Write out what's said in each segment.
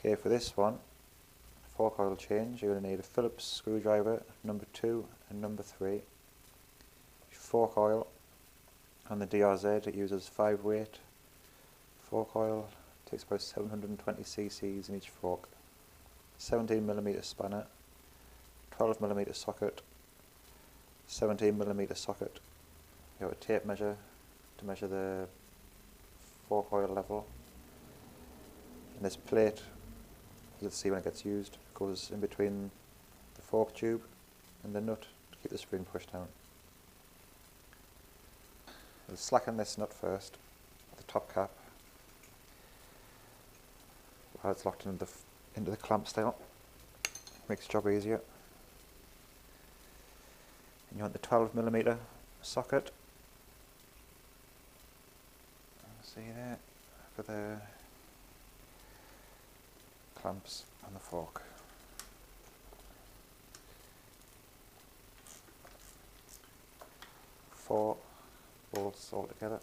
Okay, for this one, fork oil change, you're going to need a Phillips screwdriver, number 2 and number 3. Fork oil on the DRZ, it uses 5 weight. Fork oil takes about 720 cc's in each fork. 17mm spanner, 12mm socket, 17mm socket. You have a tape measure to measure the fork oil level. And this plate, you'll see when it gets used, goes in between the fork tube and the nut to keep the spring pushed down. We'll slacken this nut first, the top cap, while it's locked into the clamp style. Makes the job easier. And you want the 12mm socket. See there, for the clamps on the fork. Four bolts all together.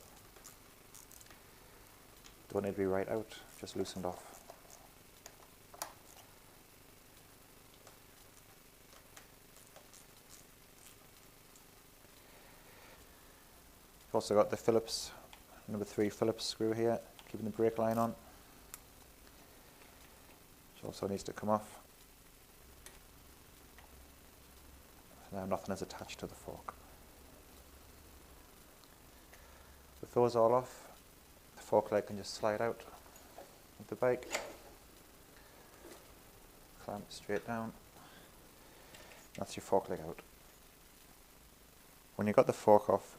Don't need to be right out, just loosened off. I've also got the Phillips, number 3 Phillips screw here, keeping the brake line on. Which also needs to come off. So now nothing is attached to the fork. With those all off, the fork leg can just slide out of the bike. Clamp straight down. That's your fork leg out. When you've got the fork off,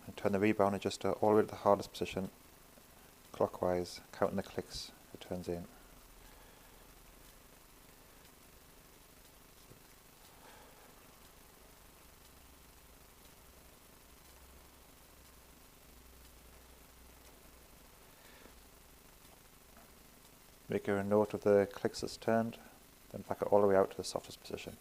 and turn the rebound adjuster all the way to the hardest position, clockwise, counting the clicks it turns in. Make a note of the clicks that's turned, then back it all the way out to the softest position.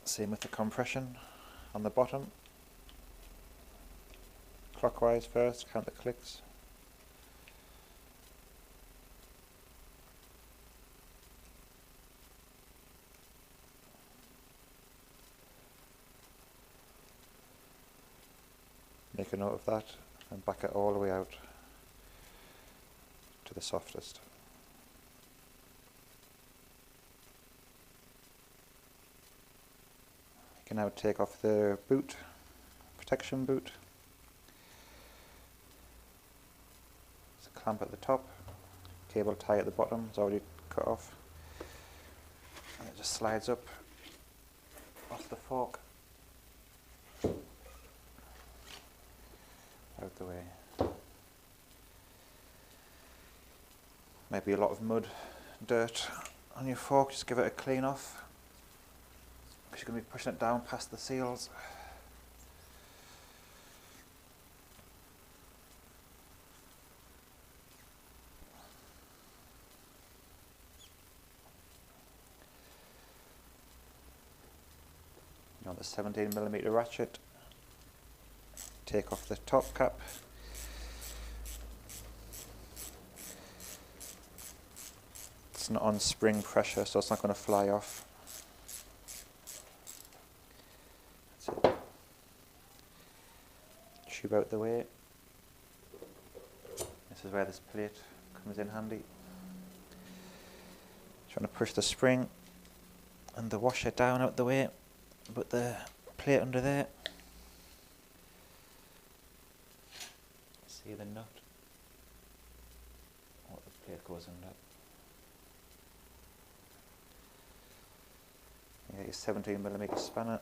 Same with the compression on the bottom. Clockwise first, count the clicks. Make a note of that and back it all the way out to the softest. You can now take off the boot, protection boot. There's a clamp at the top, cable tie at the bottom is already cut off, and it just slides up off the fork, out the way. Maybe a lot of mud, dirt on your fork, just give it a clean off, because you're going to be pushing it down past the seals. You want the 17mm ratchet, take off the top cap. It's not on spring pressure, so it's not going to fly off. Tube out the way. This is where this plate comes in handy. Trying to push the spring and the washer down out the way, but the plate under there. See the nut? What the plate goes under. You get your 17mm spanner.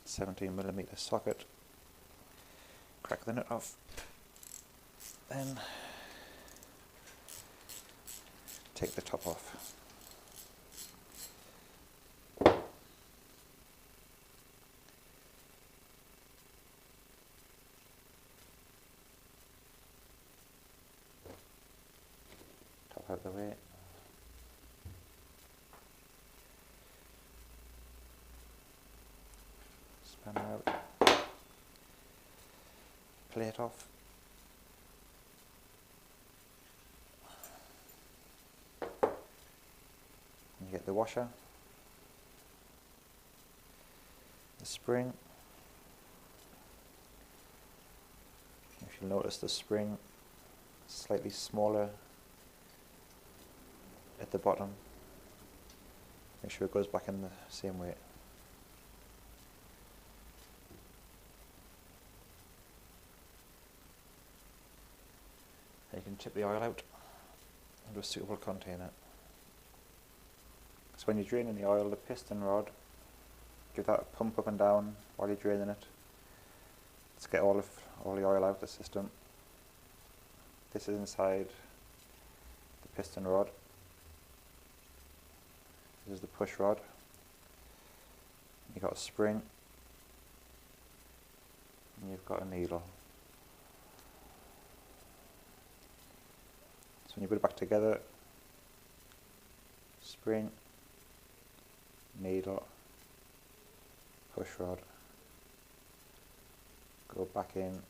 17mm socket, crack the nut off, then take the top off. Top out the way. spanner out, plate off. You get the washer, the spring. If you'll notice, the spring is slightly smaller at the bottom. Make sure it goes back in the same way. You can tip the oil out into a suitable container. So when you're draining the oil, the piston rod, give that a pump up and down while you're draining it. Let's get all the oil out of the system. This is inside the piston rod. This is the push rod. You've got a spring and you've got a needle. So when you put it back together, spring, needle, push rod, go back in,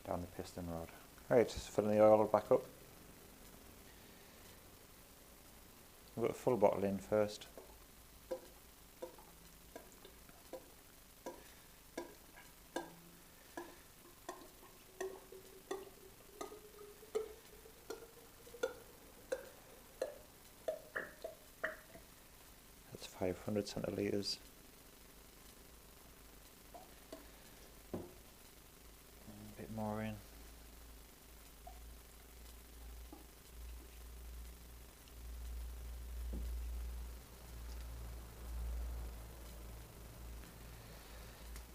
down the piston rod. Right, just filling the oil back up. We'll put a full bottle in first. That's 500 centilitres. A bit more in.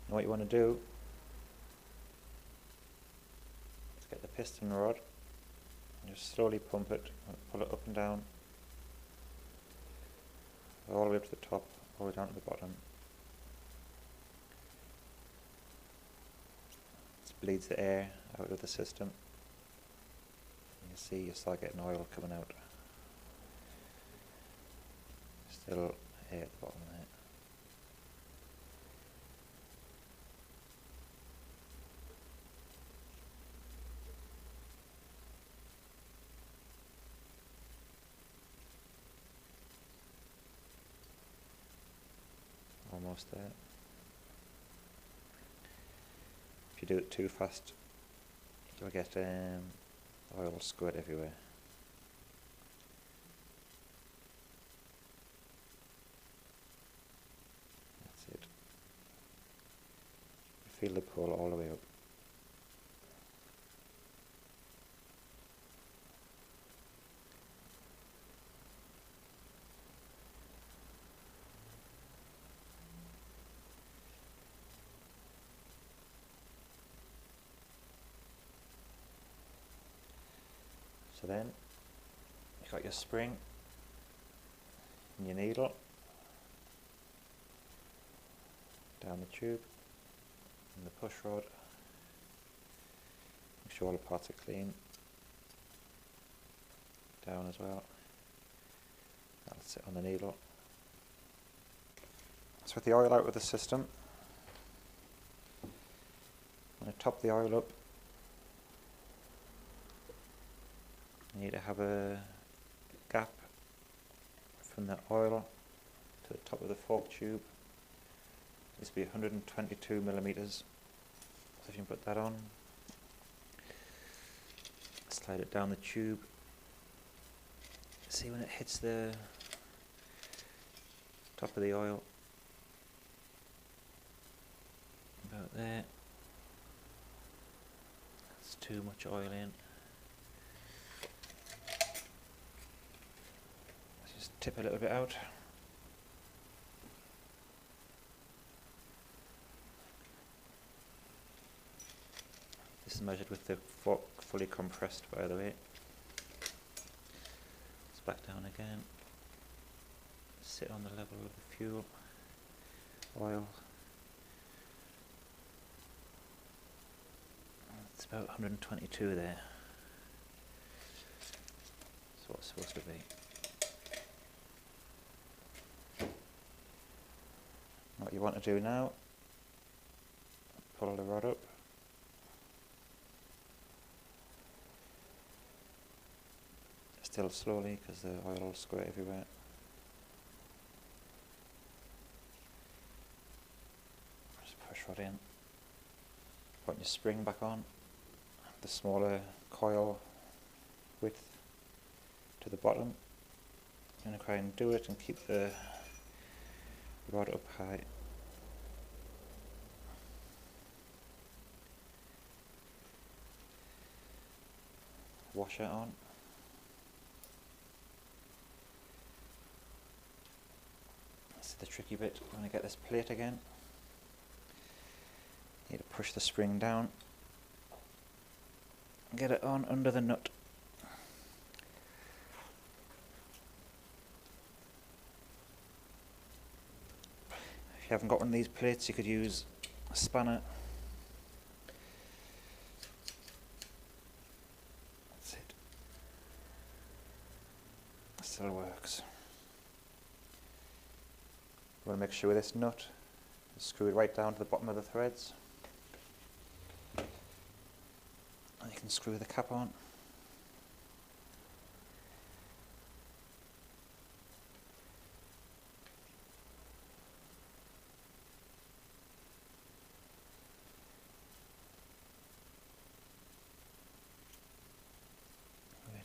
What you want to do is get the piston rod and just slowly pump it, pull it up and down, all the way up to the top, all the way down to the bottom. This bleeds the air out of the system. You see, you start getting oil coming out. Still air at the bottom there. Almost there. If you do it too fast, you'll get oil squirt everywhere. That's it. Feel the pull all the way up. So then, you've got your spring and your needle down the tube and the push rod. Make sure all the parts are clean. Down as well. That'll sit on the needle. So with the oil out of the system, I'm going to top the oil up. You need to have a gap from the oil to the top of the fork tube. This will be 122 millimeters. So if you can put that on, slide it down the tube. See when it hits the top of the oil, about there. That's too much oil in. Tip a little bit out. This is measured with the fork fully compressed, by the way. It's back down again. Sit on the level of the fuel, oil. It's about 122 there. That's what it's supposed to be. What you want to do now, pull the rod up, still slowly because the oil will squirt everywhere. Just push rod in, put your spring back on, the smaller coil width to the bottom. I'm going to try and do it and keep the rod up high. Washer on. This is the tricky bit. I'm going to get this plate again. Need to push the spring down and get it on under the nut. If you haven't got one of these plates, you could use a spanner. That's it. Still works. You want to make sure this nut is screwed right down to the bottom of the threads. And you can screw the cap on.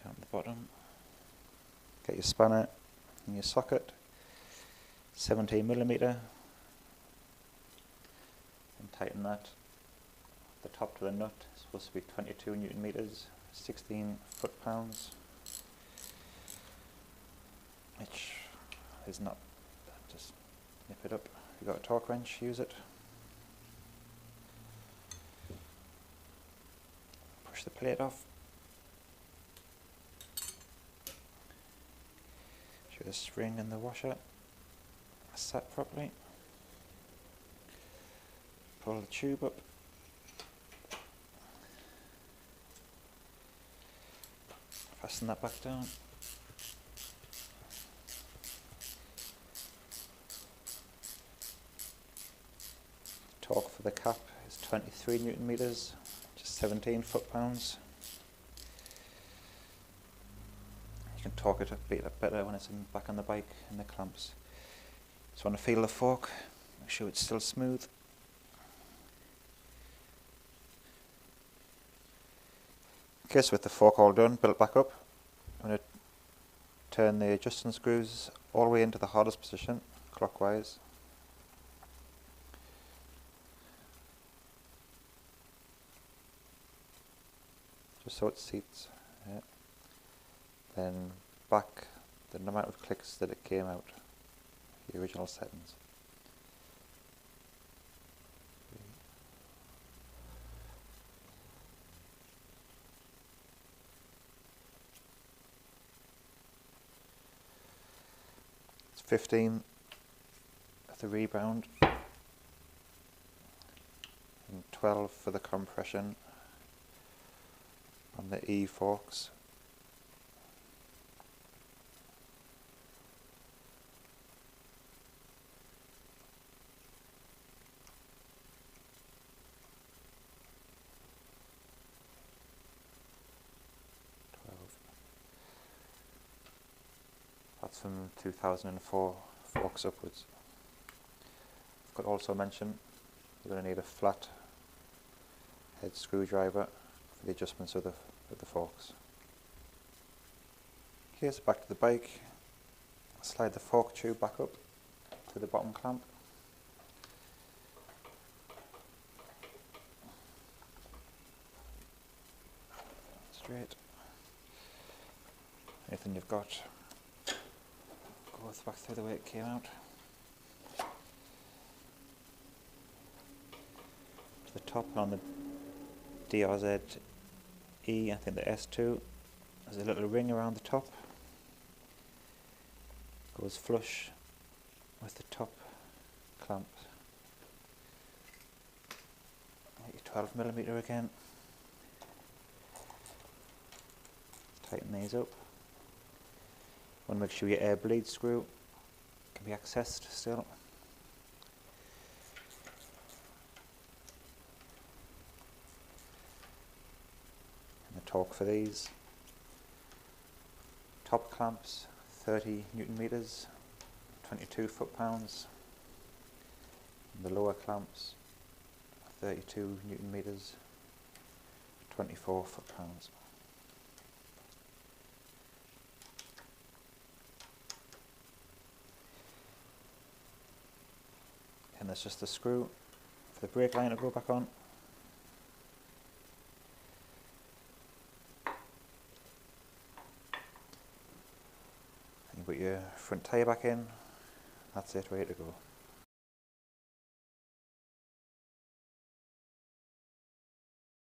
Down the bottom. Get your spanner and your socket, 17mm, and tighten that. The top to the nut is supposed to be 22 Newton meters, 16 foot-pounds, which is not. Just nip it up. If you've got a torque wrench, use it. Push the plate off. The spring and the washer are set properly. Pull the tube up. Fasten that back down. Torque for the cap is 23 Newton meters, just 17 foot-pounds. You can torque it a bit better when it's back on the bike in the clamps. Just want to feel the fork, make sure it's still smooth. Okay, so with the fork all done, built back up, I'm going to turn the adjusting screws all the way into the hardest position, clockwise. Just so it seats. Yeah. Then back the amount of clicks that it came out, the original settings. It's 15 at the rebound and 12 for the compression on the E forks. That's from 2004 forks upwards. I could also mention you're going to need a flat head screwdriver for the adjustments of the forks. Okay, so back to the bike. Slide the fork tube back up to the bottom clamp. Straight. Anything you've got goes back through the way it came out. To the top on the DRZ E, I think the S2, there's a little ring around the top. Goes flush with the top clamp. Get your 12mm again. Tighten these up. Want to make sure your air bleed screw can be accessed still. torque for these. Top clamps 30 Newton meters, 22 foot-pounds. The lower clamps 32 Newton meters, 24 foot-pounds. And there's just a screw for the brake line to go back on. And you put your front tyre back in. That's it, ready to go.